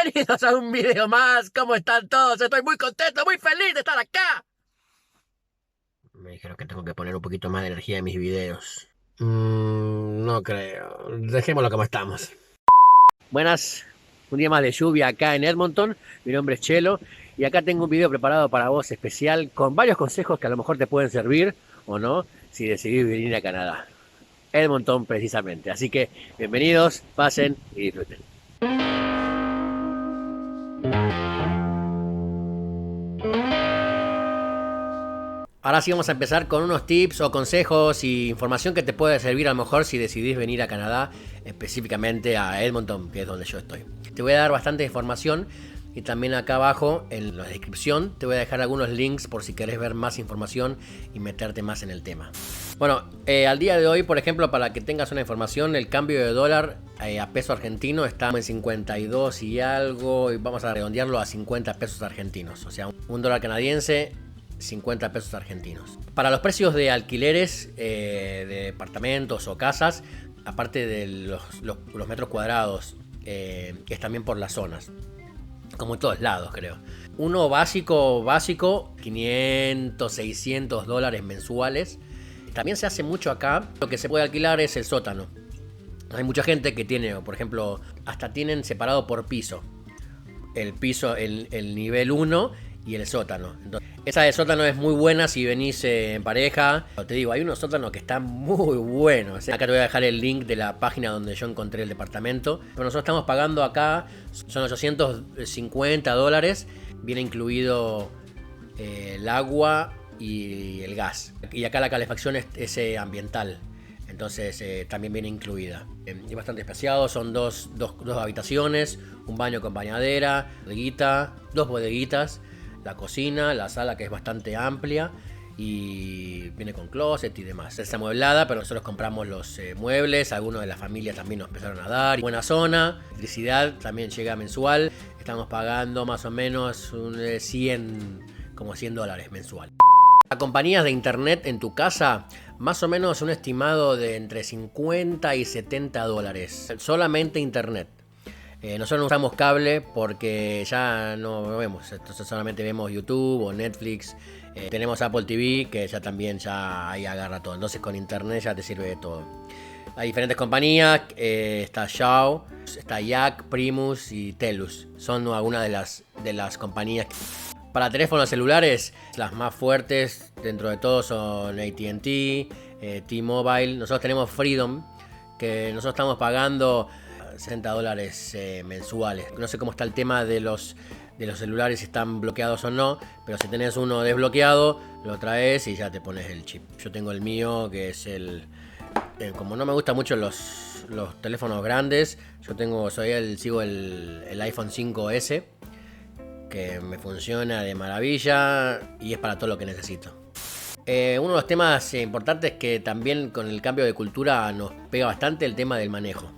Bienvenidos a un video más. ¿Cómo están todos? Estoy muy contento, muy feliz de estar acá. Me dijeron que tengo que poner un poquito más de energía en mis videos. No creo. Dejémoslo como estamos. Buenas. Un día más de lluvia acá en Edmonton. Mi nombre es Chelo y acá tengo un video preparado para vos especial con varios consejos que a lo mejor te pueden servir o no si decidís venir a Canadá. Edmonton precisamente. Así que bienvenidos, pasen y disfruten. Ahora sí vamos a empezar con unos tips o consejos y información que te puede servir a lo mejor si decidís venir a Canadá, específicamente a Edmonton, que es donde yo estoy. Te voy a dar bastante información y también acá abajo en la descripción te voy a dejar algunos links por si querés ver más información y meterte más en el tema. Bueno, al día de hoy, por ejemplo, para que tengas una información, el cambio de dólar a peso argentino está en 52 y algo, y vamos a redondearlo a 50 pesos argentinos, o sea, un dólar canadiense, 50 pesos argentinos. Para los precios de alquileres de departamentos o casas, aparte de los metros cuadrados, es también por las zonas, como en todos lados creo. Uno básico, 500, 600 dólares mensuales. También se hace mucho acá, lo que se puede alquilar es el sótano. Hay mucha gente que tiene, por ejemplo, hasta tienen separado por piso. El piso, el nivel 1 y el sótano. Entonces, esa de sótano es muy buena si venís en pareja. Te digo, hay unos sótanos que están muy buenos. Acá te voy a dejar el link de la página donde yo encontré el departamento. Pero nosotros estamos pagando acá, son 850 dólares. Viene incluido el agua y el gas. Y acá la calefacción es ambiental. Entonces también viene incluida. Es bastante espaciado, son dos habitaciones, un baño con bañadera, dos bodeguitas, la cocina, la sala que es bastante amplia y viene con closet y demás. Es amueblada, pero nosotros compramos los muebles, algunos de la familia también nos empezaron a dar. Buena zona, electricidad también llega mensual, estamos pagando más o menos como 100 dólares mensual. A compañías de internet en tu casa, más o menos un estimado de entre 50 y 70 dólares. Solamente internet. Nosotros no usamos cable porque ya no vemos. Entonces solamente vemos YouTube o Netflix. Tenemos Apple TV que ya también ahí agarra todo. Entonces con internet ya te sirve de todo. Hay diferentes compañías. Está Shaw, está Yak, Primus y Telus. Son algunas de las compañías. Para teléfonos celulares, las más fuertes dentro de todo son AT&T, T-Mobile. Nosotros tenemos Freedom, que nosotros estamos pagando 60 dólares mensuales. No sé cómo está el tema de los celulares, si están bloqueados o no, pero si tenés uno desbloqueado, lo traes y ya te pones el chip. Yo tengo el mío, que es como no me gustan mucho los teléfonos grandes, sigo el iPhone 5S, que me funciona de maravilla y es para todo lo que necesito. Uno de los temas importantes que también con el cambio de cultura nos pega bastante, el tema del manejo.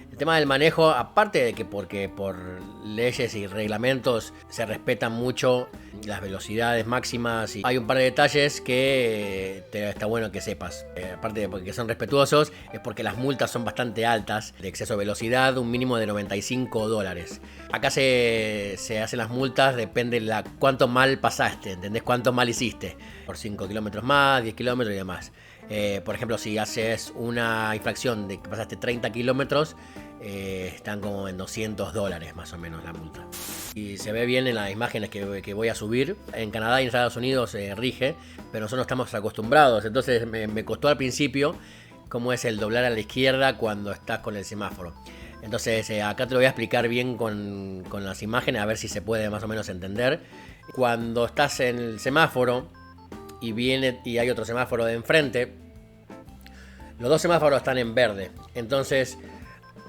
El tema del manejo, aparte de que porque por leyes y reglamentos se respetan mucho las velocidades máximas, y hay un par de detalles que está bueno que sepas. Aparte de porque son respetuosos, es porque las multas son bastante altas de exceso de velocidad, un mínimo de 95 dólares. Acá se hacen las multas, depende de cuánto mal pasaste, ¿entendés? Cuánto mal hiciste. Por 5 kilómetros más, 10 kilómetros y demás. Por ejemplo, si haces una infracción de que pasaste 30 kilómetros, están como en 200 dólares más o menos la multa. Y se ve bien en las imágenes que voy a subir. En Canadá y en Estados Unidos rige, pero nosotros no estamos acostumbrados. Entonces me costó al principio cómo es el doblar a la izquierda cuando estás con el semáforo. Entonces acá te lo voy a explicar bien con las imágenes, a ver si se puede más o menos entender. Cuando estás en el semáforo y hay otro semáforo de enfrente, los dos semáforos están en verde. Entonces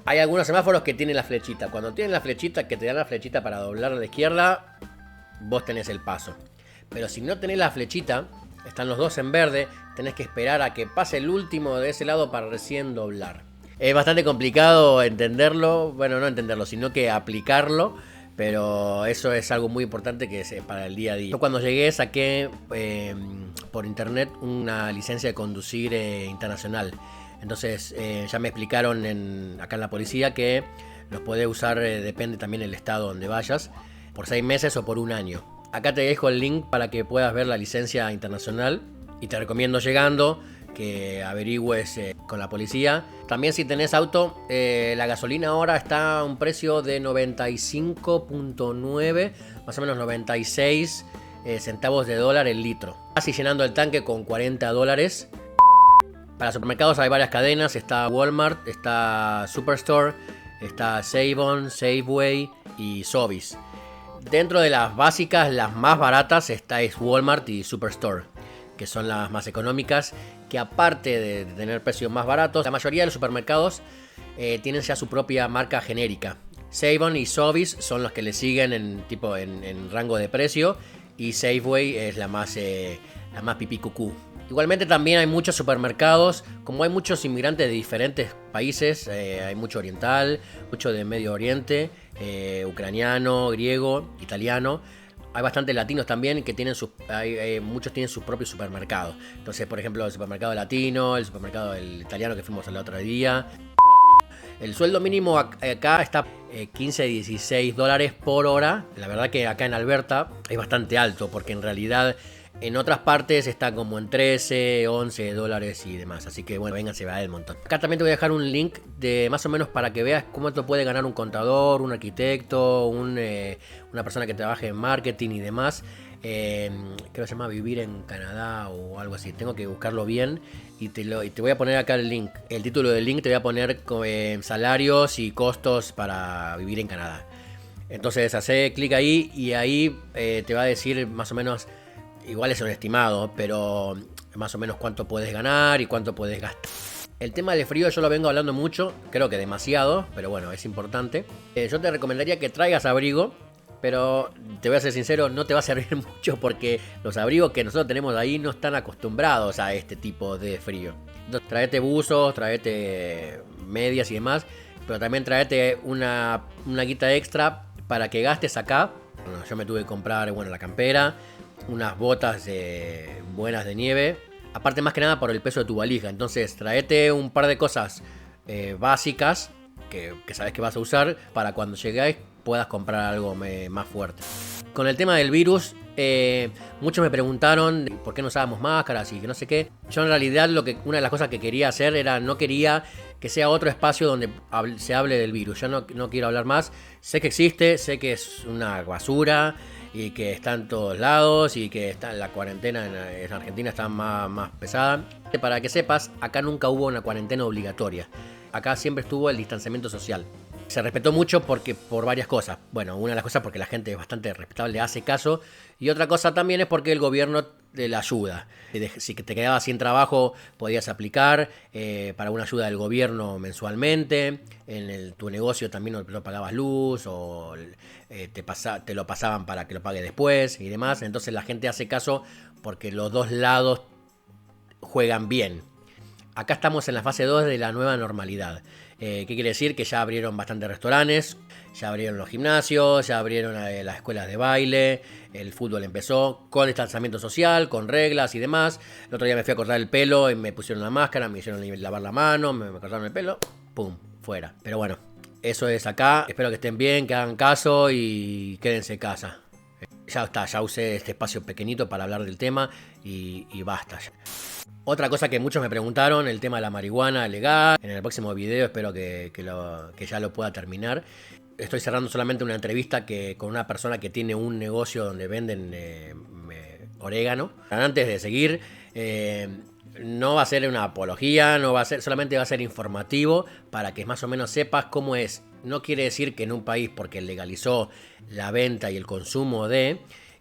hay algunos semáforos que tienen la flechita. Cuando tienen la flechita, que te dan la flechita para doblar a la izquierda, vos tenés el paso. Pero si no tenés la flechita, están los dos en verde, tenés que esperar a que pase el último de ese lado para recién doblar. Es bastante complicado entenderlo, bueno, no entenderlo, sino que aplicarlo, pero eso es algo muy importante que es para el día a día. Yo cuando llegué saqué por internet una licencia de conducir internacional. Entonces ya me explicaron acá en la policía que Los podés usar, depende también del estado donde vayas, por 6 meses o por un año. Acá te dejo el link para que puedas ver la licencia internacional y te recomiendo llegando que averigües con la policía. También si tenés auto, la gasolina ahora está a un precio de 95.9, más o menos 96 centavos de dólar el litro. Casi llenando el tanque con $40. Para supermercados hay varias cadenas, está Walmart, está Superstore, está Save-On, Safeway y Sobeys. Dentro de las básicas, las más baratas estáis Walmart y Superstore, que son las más económicas, que aparte de tener precios más baratos, la mayoría de los supermercados tienen ya su propia marca genérica. Save-On y Sobeys son los que le siguen en rango de precio, y Safeway es la más pipí cucú. Igualmente también hay muchos supermercados, como hay muchos inmigrantes de diferentes países, hay mucho oriental, mucho de Medio Oriente, ucraniano, griego, italiano. Hay bastantes latinos también que tienen muchos tienen sus propios supermercados. Entonces, por ejemplo, el supermercado latino, el supermercado del italiano que fuimos el otro día. El sueldo mínimo acá está 15 a 16 dólares por hora. La verdad que acá en Alberta es bastante alto, porque en realidad en otras partes está como en 13, 11 dólares y demás. Así que bueno, vénganse a Edmonton. Acá también te voy a dejar un link de más o menos para que veas cómo te puede ganar un contador, un arquitecto, una persona que trabaje en marketing y demás. Creo que se llama Vivir en Canadá o algo así. Tengo que buscarlo bien y te voy a poner acá el link. El título del link te voy a poner salarios y costos para vivir en Canadá. Entonces hace clic ahí y ahí te va a decir más o menos. Igual es un estimado, pero más o menos cuánto puedes ganar y cuánto puedes gastar. El tema del frío yo lo vengo hablando mucho, creo que demasiado, pero bueno, es importante. Yo te recomendaría que traigas abrigo, pero te voy a ser sincero, no te va a servir mucho porque los abrigos que nosotros tenemos ahí no están acostumbrados a este tipo de frío. Entonces, traete buzos, traete medias y demás, pero también traete una guita extra para que gastes acá. Bueno, yo me tuve que comprar la campera, unas botas buenas de nieve, aparte más que nada por el peso de tu valija. Entonces traete un par de cosas básicas que sabes que vas a usar para cuando llegues puedas comprar algo más fuerte. Con el tema del virus, muchos me preguntaron por qué no usábamos máscaras y que no sé qué. Yo en realidad una de las cosas que quería hacer era, no quería que sea otro espacio donde se hable del virus. Yo no quiero hablar más. Sé que existe, sé que es una basura y que está en todos lados y que la cuarentena en Argentina está más pesada. Para que sepas, acá nunca hubo una cuarentena obligatoria. Acá siempre estuvo el distanciamiento social. Se respetó mucho por varias cosas. Bueno, una de las cosas porque la gente es bastante respetable, hace caso. Y otra cosa también es porque el gobierno la ayuda. Si te quedabas sin trabajo, podías aplicar para una ayuda del gobierno mensualmente. En tu negocio también no pagabas luz o te lo pasaban para que lo pague después y demás. Entonces la gente hace caso porque los dos lados juegan bien. Acá estamos en la fase 2 de la nueva normalidad. ¿Qué quiere decir? Que ya abrieron bastantes restaurantes, ya abrieron los gimnasios, ya abrieron las escuelas de baile, el fútbol empezó con distanciamiento social, con reglas y demás. El otro día me fui a cortar el pelo y me pusieron la máscara, me hicieron lavar la mano, me cortaron el pelo, ¡pum!, fuera. Pero bueno, eso es acá. Espero que estén bien, que hagan caso y quédense en casa. Ya está, ya usé este espacio pequeñito para hablar del tema y basta ya. Otra cosa que muchos me preguntaron, el tema de la marihuana legal. En el próximo video espero que ya lo pueda terminar. Estoy cerrando solamente una entrevista con una persona que tiene un negocio donde venden orégano. Antes de seguir, no va a ser una apología, solamente va a ser informativo para que más o menos sepas cómo es. No quiere decir que en un país, porque legalizó la venta y el consumo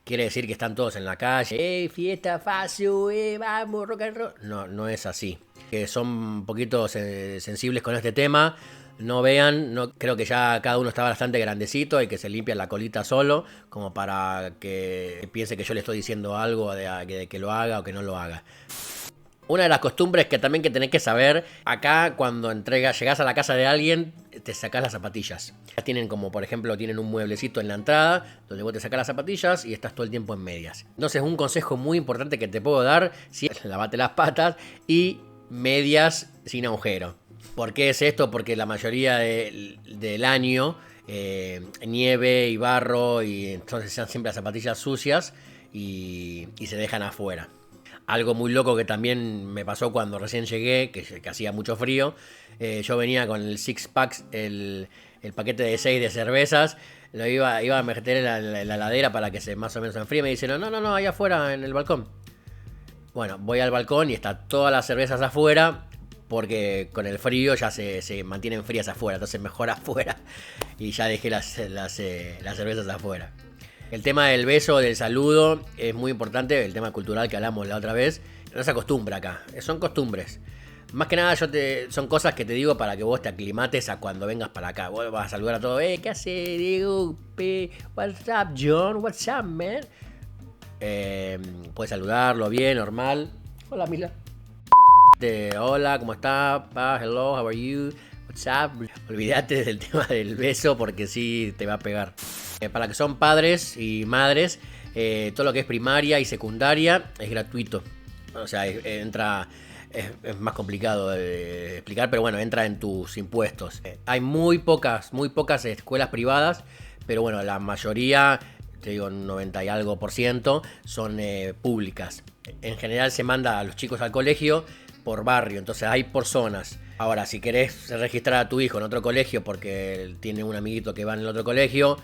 quiere decir que están todos en la calle, fiesta fácil, vamos, rock and roll. No es así. Son un poquito sensibles con este tema. No creo que ya cada uno está bastante grandecito y que se limpia la colita solo, como para que piense que yo le estoy diciendo algo de que lo haga o que no lo haga. Una de las costumbres que también tenés que saber, acá cuando llegás a la casa de alguien, te sacás las zapatillas. Tienen por ejemplo, un mueblecito en la entrada, donde vos te sacás las zapatillas y estás todo el tiempo en medias. Entonces, un consejo muy importante que te puedo dar, lavate las patas y medias sin agujero. ¿Por qué es esto? Porque la mayoría del año nieve y barro y entonces sean siempre las zapatillas sucias y se dejan afuera. Algo muy loco que también me pasó cuando recién llegué, que hacía mucho frío. Yo venía con el six pack, el paquete de 6 de cervezas. Lo iba a meter en la heladera para que se más o menos se enfríe. Me dice, no, ahí afuera en el balcón. Bueno, voy al balcón y está todas las cervezas afuera, porque con el frío ya se mantienen frías afuera, entonces mejor afuera. Y ya dejé las cervezas afuera. El tema del beso, del saludo, es muy importante, el tema cultural que hablamos la otra vez. No se acostumbra acá, son costumbres. Más que nada son cosas que te digo para que vos te aclimates a cuando vengas para acá. Vos vas a saludar a todos, ¿qué hace Diego? What's up John? What's up man? Puedes saludarlo bien, normal. Hola Mila. Hola, ¿cómo estás? Hello, how are you? What's up? Olvídate del tema del beso porque sí te va a pegar. Para que son padres y madres, todo lo que es primaria y secundaria es gratuito. O sea, entra... Es más complicado de explicar, pero bueno, entra en tus impuestos. Hay muy pocas escuelas privadas, pero bueno, la mayoría, te digo 90 y algo %, son públicas. En general se manda a los chicos al colegio por barrio, entonces hay por zonas. Ahora, si querés registrar a tu hijo en otro colegio porque tiene un amiguito que va en el otro colegio,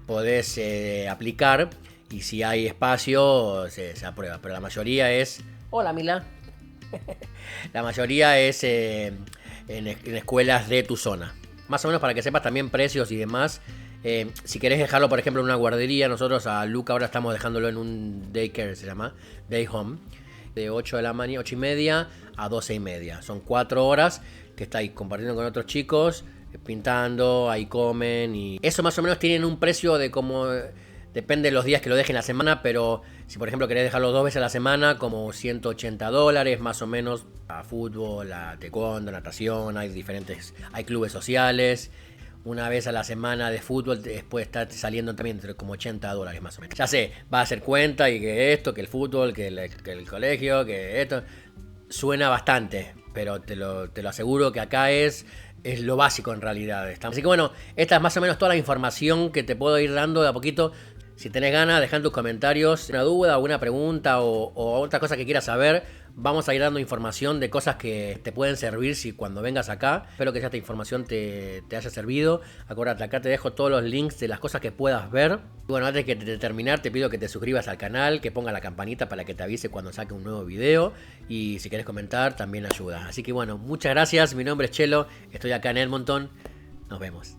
podés aplicar y si hay espacio se aprueba, pero la mayoría es... Hola Mila. La mayoría es en escuelas de tu zona. Más o menos para que sepas también precios y demás. Si querés dejarlo, por ejemplo, en una guardería, nosotros a Luca ahora estamos dejándolo en un daycare, se llama, day home, de 8 de la mañana, 8 y media a 12 y media. Son 4 horas que está ahí compartiendo con otros chicos, pintando, ahí comen y... Eso más o menos tienen un precio de como... Depende de los días que lo dejen la semana, pero si por ejemplo querés dejarlo 2 veces a la semana, como $180 más o menos. A fútbol, a taekwondo, natación, hay clubes sociales. Una vez a la semana de fútbol después está saliendo también entre como $80 más o menos. Ya sé, va a hacer cuenta y que esto, que el fútbol, que el colegio, que esto. Suena bastante, pero te lo aseguro que acá es lo básico en realidad. Así que bueno, esta es más o menos toda la información que te puedo ir dando de a poquito. Si tenés ganas, dejá en tus comentarios una duda, una pregunta o otra cosa que quieras saber. Vamos a ir dando información de cosas que te pueden servir si cuando vengas acá. Espero que esta información te haya servido. Acuérdate, acá te dejo todos los links de las cosas que puedas ver. Bueno, antes de terminar, te pido que te suscribas al canal, que ponga la campanita para que te avise cuando saque un nuevo video. Y si querés comentar, también ayuda. Así que bueno, muchas gracias. Mi nombre es Chelo, estoy acá en Edmonton. Nos vemos.